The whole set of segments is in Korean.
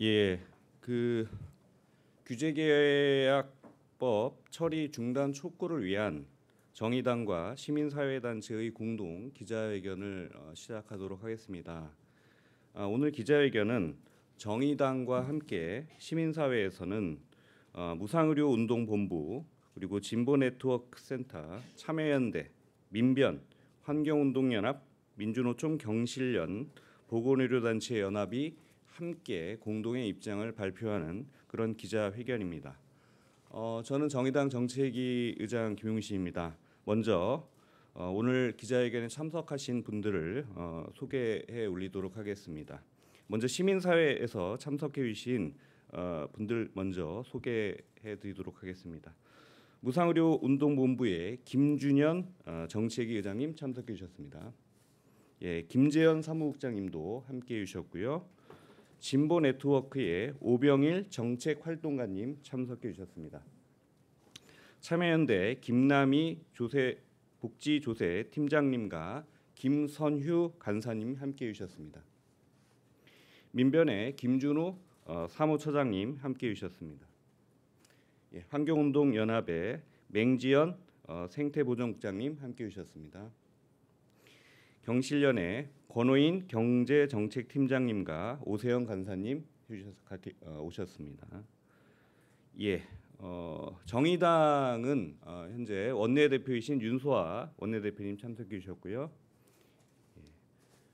예, 그 규제계약법 처리 중단 촉구를 위한 정의당과 시민사회단체의 공동 기자회견을 시작하도록 하겠습니다. 오늘 기자회견은 정의당과 함께 시민사회에서는 무상의료운동본부 그리고 진보네트워크센터, 참여연대, 민변, 환경운동연합, 민주노총, 경실련, 보건의료단체 연합이 함께 공동의 입장을 발표하는 그런 기자회견입니다. 저는 정의당 정책위 의장 김용식입니다. 먼저 오늘 기자회견에 참석하신 분들을 소개해 올리도록 하겠습니다. 먼저 시민사회에서 참석해 주신 분들 먼저 소개해 드리도록 하겠습니다. 무상의료운동본부의 김준현 정책위 의장님 참석해 주셨습니다. 예, 김재현 사무국장님도 함께해 주셨고요. 진보네트워크의 오병일 정책활동가님 참석해 주셨습니다. 참여연대 김남희 복지조세 팀장님과 김선휴 간사님 함께해 주셨습니다. 민변의 김준호 사무처장님 함께해 주셨습니다. 예, 환경운동연합의 맹지연 생태보전국장님 함께해 주셨습니다. 경실련의 권호인 경제정책팀장님과 오세영 간사님 오셨습니다. 예, 정의당은 현재 원내대표이신 윤소아 원내대표님 참석해 주셨고요. 예,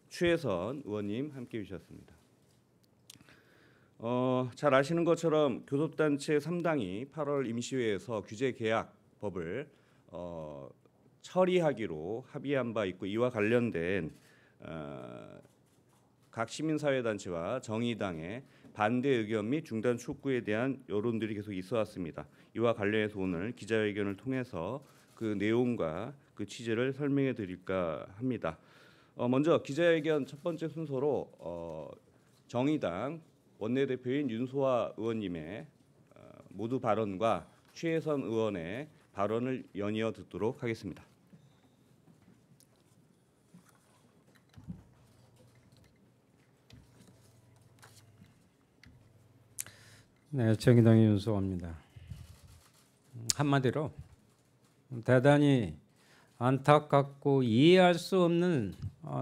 추혜선 의원님 함께해 주셨습니다. 잘 아시는 것처럼 교섭단체 3당이 8월 임시회에서 규제계약법을 처리하기로 합의한 바 있고, 이와 관련된 각 시민사회단체와 정의당의 반대 의견 및 중단 촉구에 대한 여론들이 계속 있어 왔습니다. 이와 관련해서 오늘 기자회견을 통해서 그 내용과 그 취지를 설명해 드릴까 합니다. 먼저 기자회견 첫 번째 순서로 정의당 원내대표인 윤소아 의원님의 모두 발언과 추혜선 의원의 발언을 연이어 듣도록 하겠습니다. 네, 정의당의 윤소아입니다. 한마디로 대단히 안타깝고 이해할 수 없는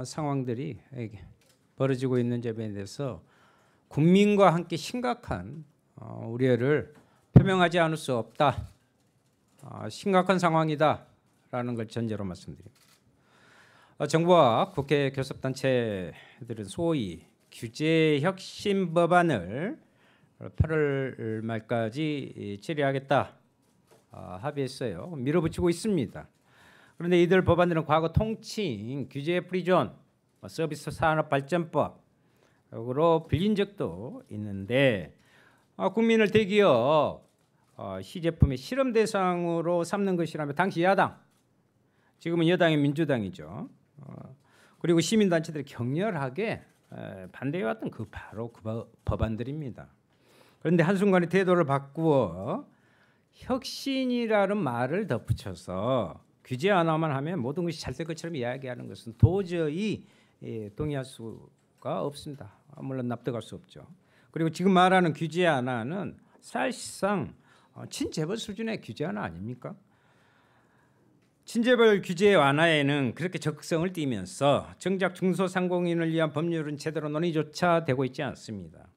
상황들이 벌어지고 있는 점에 대해서 국민과 함께 심각한 우려를 표명하지 않을 수 없다. 심각한 상황이다라는 걸 전제로 말씀드립니다. 정부와 국회 교섭단체들은 소위 규제혁신 법안을 8월 말까지 처리하겠다 합의했어요. 밀어붙이고 있습니다. 그런데 이들 법안들은 과거 통칭 규제 프리존, 서비스 산업발전법으로 불린 적도 있는데 국민을 대기업 시제품의 실험 대상으로 삼는 것이라며 당시 야당, 지금은 여당의 민주당이죠. 그리고 시민단체들이 격렬하게 반대해왔던 바로 그 법안들입니다. 그런데 한순간에 태도를 바꾸어 혁신이라는 말을 덧붙여서 규제 하나만 하면 모든 것이 잘 될 것처럼 이야기하는 것은 도저히 동의할 수가 없습니다. 물론 납득할 수 없죠. 그리고 지금 말하는 규제 하나는 사실상 친재벌 수준의 규제 하나 아닙니까? 친재벌 규제 완화에는 그렇게 적극성을 띠면서 정작 중소상공인을 위한 법률은 제대로 논의조차 되고 있지 않습니다.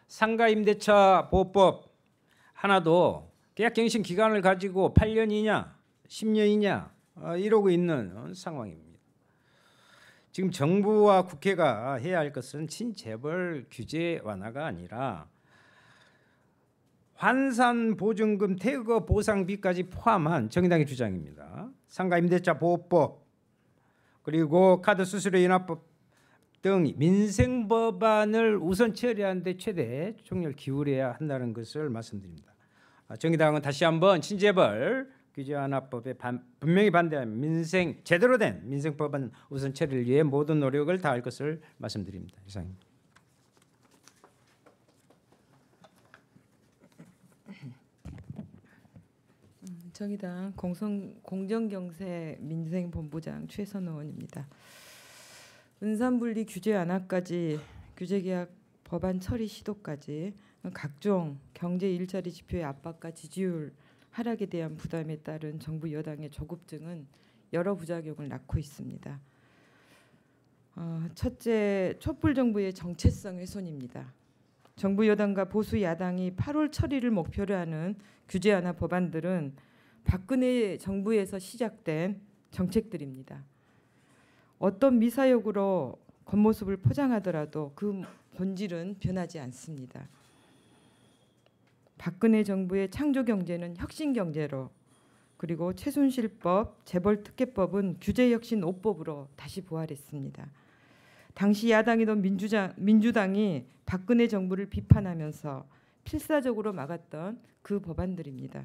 상가임대차 보호법 하나도 계약갱신 기간을 가지고 8년이냐 10년이냐 이러고 있는 상황입니다. 지금 정부와 국회가 해야 할 것은 친재벌 규제 완화가 아니라 환산보증금 퇴거 보상비까지 포함한 정의당의 주장입니다. 상가임대차 보호법 그리고 카드수수료 인하법 등 민생 법안을 우선 처리하는 데 최대 총력을 기울여야 한다는 것을 말씀드립니다. 정의당은 다시 한번 친재벌 규제 완화법에 분명히 반대하며 제대로 된 민생 법안 우선 처리를 위해 모든 노력을 다할 것을 말씀드립니다. 이상입니다. 정의당 공정경제 민생본부장 최선 의원입니다. 은산분리 규제 완화까지 규제계약 법안 처리 시도까지 각종 경제 일자리 지표의 압박과 지지율 하락에 대한 부담에 따른 정부 여당의 조급증은 여러 부작용을 낳고 있습니다. 첫째, 촛불 정부의 정체성 훼손입니다. 정부 여당과 보수 야당이 8월 처리를 목표로 하는 규제 완화 법안들은 박근혜 정부에서 시작된 정책들입니다. 어떤 미사역으로 겉모습을 포장하더라도 그 본질은 변하지 않습니다. 박근혜 정부의 창조 경제는 혁신 경제로, 그리고 최순실법, 재벌특혜법은 규제혁신 5법으로 다시 부활했습니다. 당시 야당이던 민주당이 박근혜 정부를 비판하면서 필사적으로 막았던 그 법안들입니다.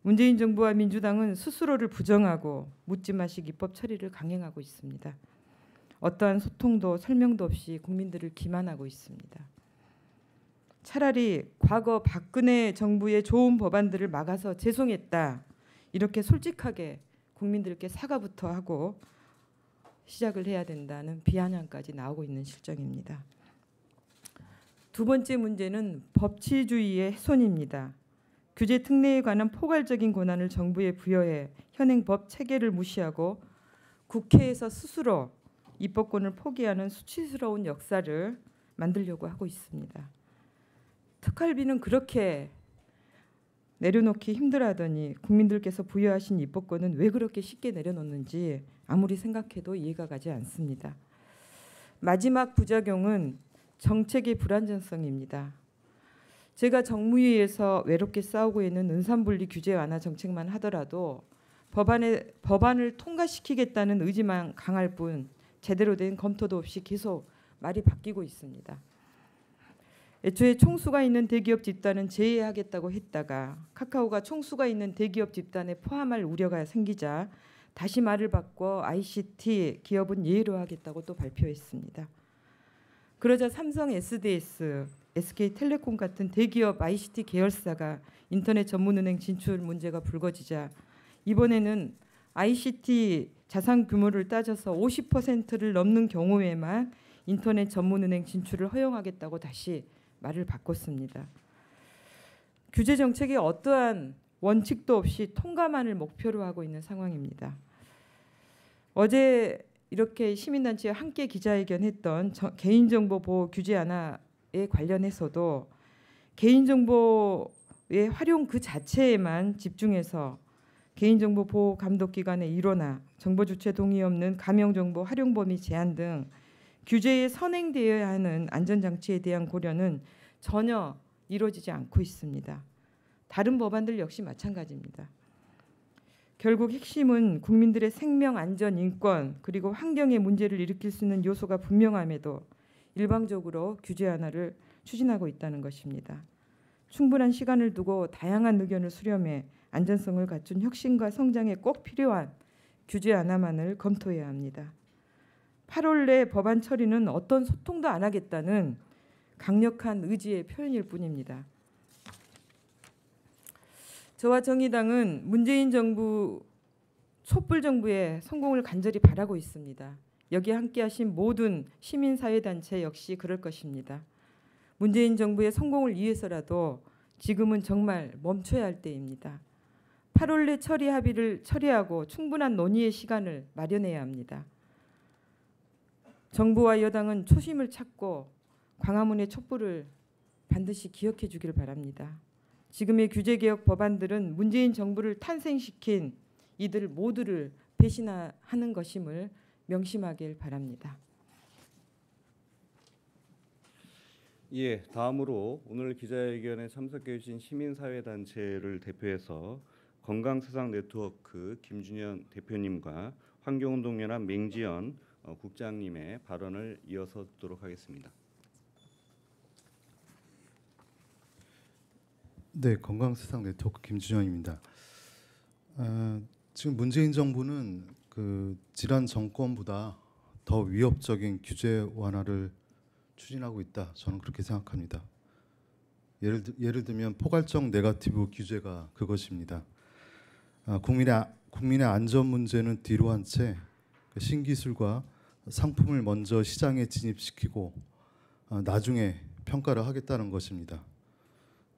문재인 정부와 민주당은 스스로를 부정하고 묻지마식 입법 처리를 강행하고 있습니다. 어떠한 소통도 설명도 없이 국민들을 기만하고 있습니다. 차라리 과거 박근혜 정부의 좋은 법안들을 막아서 죄송했다, 이렇게 솔직하게 국민들께 사과부터 하고 시작을 해야 된다는 비아냥까지 나오고 있는 실정입니다. 두 번째 문제는 법치주의의 훼손입니다. 규제 특례에 관한 포괄적인 권한을 정부에 부여해 현행 법 체계를 무시하고 국회에서 스스로 입법권을 포기하는 수치스러운 역사를 만들려고 하고 있습니다. 특활비는 그렇게 내려놓기 힘들어하더니 국민들께서 부여하신 입법권은 왜 그렇게 쉽게 내려놓는지 아무리 생각해도 이해가 가지 않습니다. 마지막 부작용은 정책의 불안전성입니다. 제가 정무위에서 외롭게 싸우고 있는 은산분리 규제 완화 정책만 하더라도 법안을 통과시키겠다는 의지만 강할 뿐 제대로 된 검토도 없이 계속 말이 바뀌고 있습니다. 애초에 총수가 있는 대기업 집단은 제외하겠다고 했다가 카카오가 총수가 있는 대기업 집단에 포함할 우려가 생기자 다시 말을 바꿔 ICT 기업은 예외로 하겠다고 또 발표했습니다. 그러자 삼성, SDS, SK텔레콤 같은 대기업 ICT 계열사가 인터넷 전문은행 진출 문제가 불거지자 이번에는 ICT 자산 규모를 따져서 50%를 넘는 경우에만 인터넷 전문은행 진출을 허용하겠다고 다시 말을 바꿨습니다. 규제 정책에 어떠한 원칙도 없이 통과만을 목표로 하고 있는 상황입니다. 어제 이렇게 시민단체와 함께 기자회견했던 개인정보 보호 규제 완화에 관련해서도 개인정보의 활용 그 자체에만 집중해서 개인정보 보호 감독기관의 일원화, 정보 주체 동의 없는 가명정보 활용 범위 제한 등 규제에 선행되어야 하는 안전장치에 대한 고려는 전혀 이루어지지 않고 있습니다. 다른 법안들 역시 마찬가지입니다. 결국 핵심은 국민들의 생명, 안전, 인권 그리고 환경에 문제를 일으킬 수 있는 요소가 분명함에도 일방적으로 규제 완화를 추진하고 있다는 것입니다. 충분한 시간을 두고 다양한 의견을 수렴해 안전성을 갖춘 혁신과 성장에 꼭 필요한 규제 완화만을 검토해야 합니다. 8월 내 법안 처리는 어떤 소통도 안 하겠다는 강력한 의지의 표현일 뿐입니다. 저와 정의당은 문재인 정부 촛불 정부의 성공을 간절히 바라고 있습니다. 여기에 함께하신 모든 시민사회단체 역시 그럴 것입니다. 문재인 정부의 성공을 위해서라도 지금은 정말 멈춰야 할 때입니다. 8월 내 처리 합의를 처리하고 충분한 논의의 시간을 마련해야 합니다. 정부와 여당은 초심을 찾고 광화문의 촛불을 반드시 기억해 주길 바랍니다. 지금의 규제개혁 법안들은 문재인 정부를 탄생시킨 이들 모두를 배신하는 것임을 명심하길 바랍니다. 예, 다음으로 오늘 기자회견에 참석해 주신 시민사회단체를 대표해서 건강세상네트워크 김준현 대표님과 환경운동연합 맹지연 국장님의 발언을 이어서 듣도록 하겠습니다. 네, 건강세상네트워크 김준현입니다. 지금 문재인 정부는 그 지난 정권보다 더 위협적인 규제 완화를 추진하고 있다. 저는 그렇게 생각합니다. 예를 들면 포괄적 네거티브 규제가 그것입니다. 국민의 안전 문제는 뒤로 한 채 신기술과 상품을 먼저 시장에 진입시키고 나중에 평가를 하겠다는 것입니다.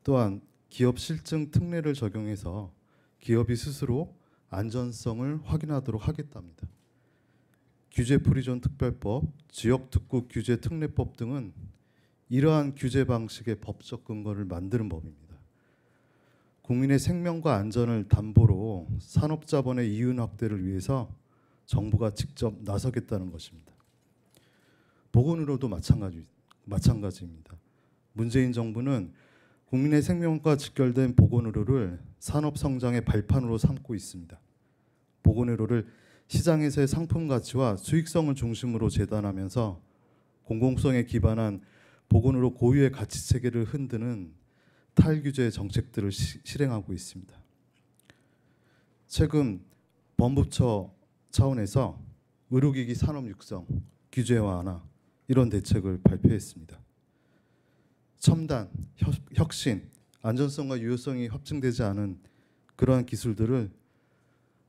또한 기업 실증 특례를 적용해서 기업이 스스로 안전성을 확인하도록 하겠답니다. 규제 프리존 특별법, 지역 특구 규제 특례법 등은 이러한 규제 방식의 법적 근거를 만드는 법입니다. 국민의 생명과 안전을 담보로 산업자본의 이윤 확대를 위해서 정부가 직접 나서겠다는 것입니다. 보건의료도 마찬가지입니다. 문재인 정부는 국민의 생명과 직결된 보건의료를 산업 성장의 발판으로 삼고 있습니다. 보건의료를 시장에서의 상품 가치와 수익성을 중심으로 재단하면서 공공성에 기반한 보건의료 고유의 가치 체계를 흔드는 탈규제 정책들을 실행하고 있습니다. 최근 범부처 차원에서 의료기기 산업 육성, 규제 완화 이런 대책을 발표했습니다. 첨단, 혁신, 안전성과 유효성이 확증되지 않은 그러한 기술들을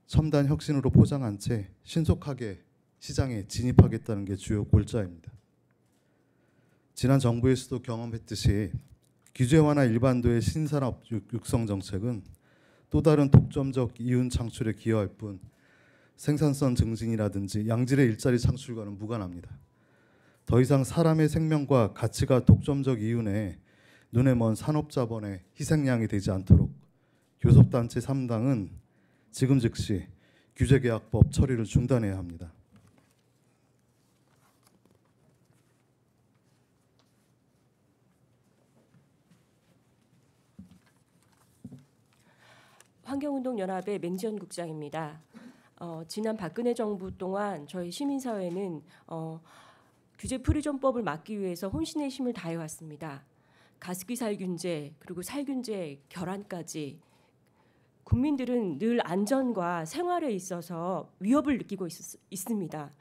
첨단 혁신으로 포장한 채 신속하게 시장에 진입하겠다는 게 주요 골자입니다. 지난 정부에서도 경험했듯이 규제 완화 일반도의 신산업 육성 정책은 또 다른 독점적 이윤 창출에 기여할 뿐 생산성 증진이라든지 양질의 일자리 창출과는 무관합니다. 더 이상 사람의 생명과 가치가 독점적 이윤에 눈에 먼 산업자본의 희생양이 되지 않도록 교섭단체 3당은 지금 즉시 규제계약법 처리를 중단해야 합니다. 환경운동연합의 맹지연 국장입니다. 지난 박근혜 정부 동안 저희 시민사회는 규제 프리존법을 막기 위해서 혼신의 힘을 다해왔습니다. 가습기 살균제 그리고 살균제 결함까지 국민들은 늘 안전과 생활에 있어서 위협을 느끼고 있습니다.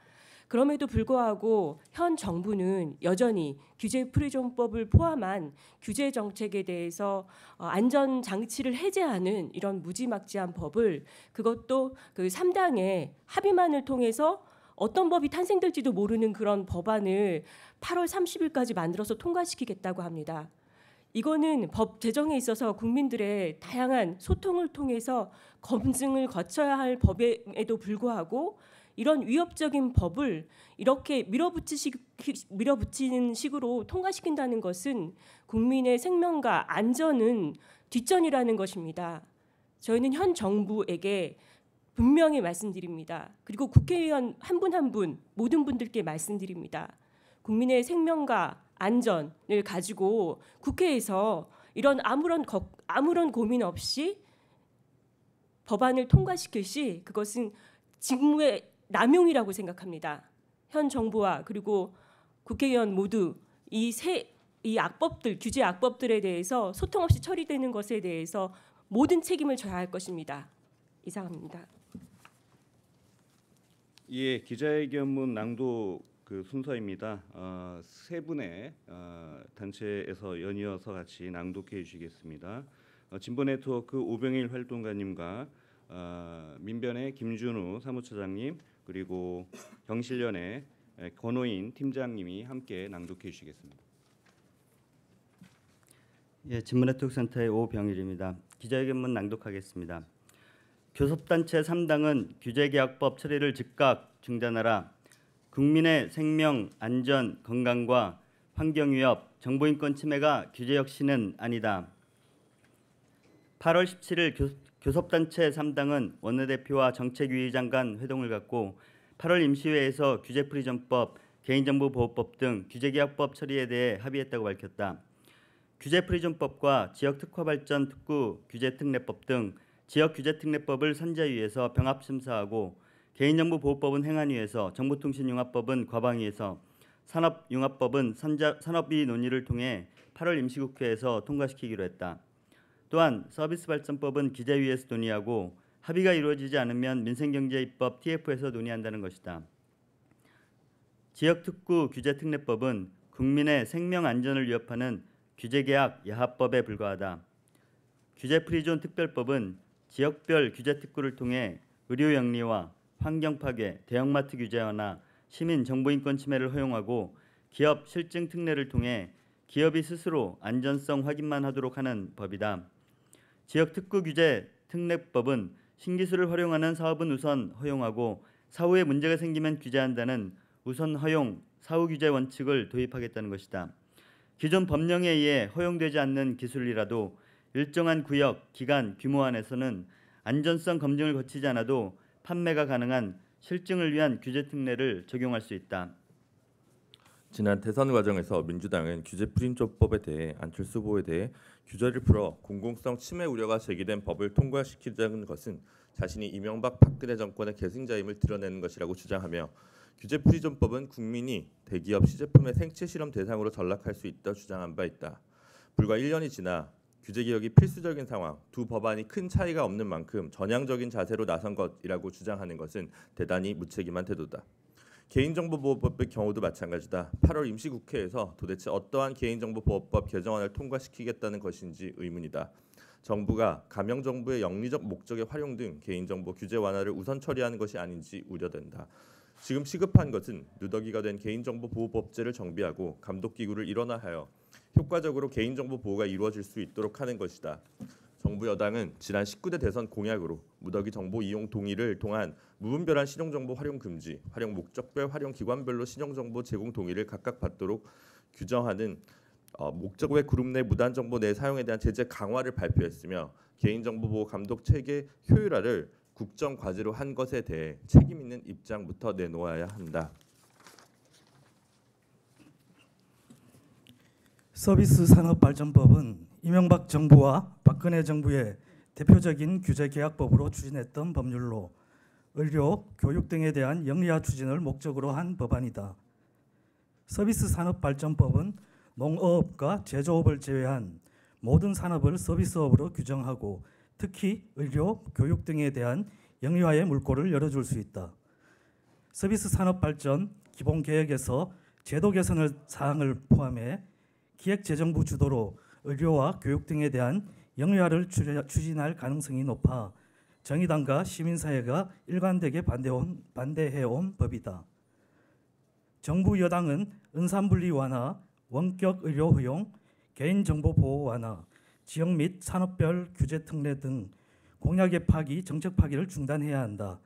그럼에도 불구하고 현 정부는 여전히 규제 프리존법을 포함한 규제 정책에 대해서 안전 장치를 해제하는 이런 무지막지한 법을 그것도 그 3당의 합의만을 통해서 어떤 법이 탄생될지도 모르는 그런 법안을 8월 30일까지 만들어서 통과시키겠다고 합니다. 이거는 법 제정에 있어서 국민들의 다양한 소통을 통해서 검증을 거쳐야 할 법에도 불구하고 이런 위협적인 법을 이렇게 밀어붙이는 식으로 통과시킨다는 것은 국민의 생명과 안전은 뒷전이라는 것입니다. 저희는 현 정부에게 분명히 말씀드립니다. 그리고 국회의원 한 분 한 분 모든 분들께 말씀드립니다. 국민의 생명과 안전을 가지고 국회에서 이런 아무런 고민 없이 법안을 통과시킬 시 그것은 직무의 남용이라고 생각합니다. 현 정부와 그리고 국회의원 모두 이 악법들, 규제 악법들에 대해서 소통 없이 처리되는 것에 대해서 모든 책임을 져야 할 것입니다. 이상입니다. 예, 기자회견문 낭독 그 순서입니다. 세 분의 단체에서 연이어서 같이 낭독해 주시겠습니다. 진보네트워크 오병일 활동가님과 민변의 김준우 사무처장님 그리고 경실련의 권호인 팀장님이 함께 낭독해 주시겠습니다. 예, 진보네트워크센터의 오병일입니다. 기자회견문 낭독하겠습니다. 교섭단체 3당은 규제계약법 처리를 즉각 중단하라. 국민의 생명, 안전, 건강과 환경위협, 정보인권 침해가 규제 혁신은 아니다. 8월 17일 교섭단체 3당은 원내대표와 정책위의장 간 회동을 갖고 8월 임시회에서 규제프리존법, 개인정보보호법 등 규제계약법 처리에 대해 합의했다고 밝혔다. 규제프리존법과 지역특화발전 특구 규제특례법 등 지역규제특례법을 선재위에서 병합심사하고 개인정보보호법은 행안위에서 정보통신융합법은 과방위에서 산업융합법은 산업위 논의를 통해 8월 임시국회에서 통과시키기로 했다. 또한 서비스발전법은 기재위에서 논의하고 합의가 이루어지지 않으면 민생경제입법 TF에서 논의한다는 것이다. 지역특구 규제특례법은 국민의 생명 안전을 위협하는 규제계약 야합법에 불과하다. 규제프리존 특별법은 지역별 규제특구를 통해 의료영리화, 환경파괴, 대형마트 규제 완화, 시민 정보인권 침해를 허용하고 기업 실증 특례를 통해 기업이 스스로 안전성 확인만 하도록 하는 법이다. 지역 특구 규제 특례법은 신기술을 활용하는 사업은 우선 허용하고 사후에 문제가 생기면 규제한다는 우선 허용 사후 규제 원칙을 도입하겠다는 것이다. 기존 법령에 의해 허용되지 않는 기술이라도 일정한 구역, 기간, 규모 안에서는 안전성 검증을 거치지 않아도 판매가 가능한 실증을 위한 규제 특례를 적용할 수 있다. 지난 대선 과정에서 민주당은 규제 프리존법에 대해 안철수 후보에 대해 규제를 풀어 공공성 침해 우려가 제기된 법을 통과시키자는 것은 자신이 이명박 박근혜 정권의 계승자임을 드러내는 것이라고 주장하며 규제 프리존법은 국민이 대기업 시제품의 생체 실험 대상으로 전락할 수 있다 주장한 바 있다. 불과 1년이 지나 규제 개혁이 필수적인 상황, 두 법안이 큰 차이가 없는 만큼 전향적인 자세로 나선 것이라고 주장하는 것은 대단히 무책임한 태도다. 개인정보보호법의 경우도 마찬가지다. 8월 임시국회에서 도대체 어떠한 개인정보보호법 개정안을 통과시키겠다는 것인지 의문이다. 정부가 가명정부의 영리적 목적에 활용 등 개인정보 규제 완화를 우선 처리하는 것이 아닌지 우려된다. 지금 시급한 것은 누더기가 된 개인정보보호법제를 정비하고 감독기구를 일원화하여 효과적으로 개인정보 보호가 이루어질 수 있도록 하는 것이다. 정부 여당은 지난 19대 대선 공약으로 무더기 정보 이용 동의를 통한 무분별한 신용정보 활용 금지, 활용 목적별, 활용 기관별로 신용정보 제공 동의를 각각 받도록 규정하는 목적 외 그룹 내 무단 정보 내 사용에 대한 제재 강화를 발표했으며 개인정보보호 감독 체계 효율화를 국정 과제로 한 것에 대해 책임 있는 입장부터 내놓아야 한다. 서비스 산업발전법은 이명박 정부와 박근혜 정부의 대표적인 규제 개혁법으로 추진했던 법률로 의료, 교육 등에 대한 영리화 추진을 목적으로 한 법안이다. 서비스 산업발전법은 농업과 제조업을 제외한 모든 산업을 서비스업으로 규정하고 특히 의료, 교육 등에 대한 영리화의 물꼬를 열어줄 수 있다. 서비스 산업발전 기본계획에서 제도 개선 사항을 포함해 기획재정부 주도로 의료와 교육 등에 대한 영리화를 추진할 가능성이 높아 정의당과 시민사회가 일관되게 반대해온 법이다. 정부 여당은 은산분리 완화, 원격 의료 허용, 개인정보 보호 완화, 지역 및 산업별 규제 특례 등 공약의 파기, 정책 파기를 중단해야 한다.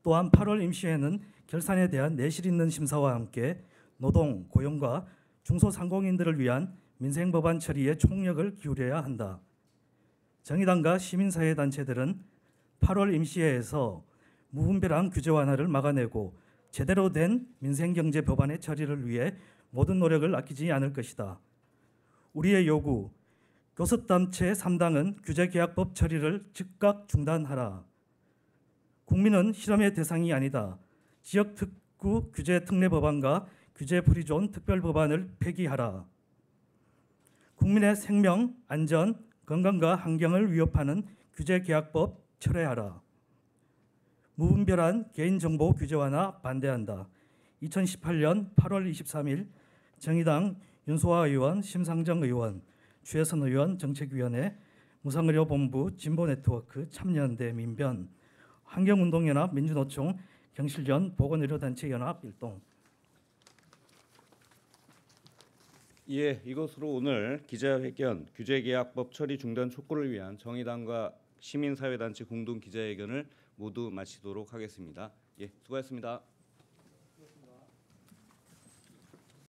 또한 8월 임시회는 결산에 대한 내실 있는 심사와 함께 노동, 고용과 중소상공인들을 위한 민생법안 처리에 총력을 기울여야 한다. 정의당과 시민사회 단체들은 8월 임시회에서 무분별한 규제 완화를 막아내고 제대로 된 민생경제 법안의 처리를 위해 모든 노력을 아끼지 않을 것이다. 우리의 요구, 교섭단체 3당은 규제개혁법 처리를 즉각 중단하라. 국민은 실험의 대상이 아니다. 지역특구 규제특례법안과 규제프리존 특별법안을 폐기하라. 국민의 생명, 안전, 건강과 환경을 위협하는 규제개혁법 철회하라. 무분별한 개인정보 규제 완화 반대한다. 2018년 8월 23일 정의당 윤소아 의원, 심상정 의원, 주혜선 의원 정책위원회, 무상의료본부, 진보네트워크, 참여연대, 민변, 환경운동연합, 민주노총, 경실련, 보건의료단체연합 일동. 예, 이것으로 오늘 기자회견 규제개혁법 처리 중단 촉구를 위한 정의당과 시민사회단체 공동 기자회견을 모두 마치도록 하겠습니다. 예, 수고하셨습니다.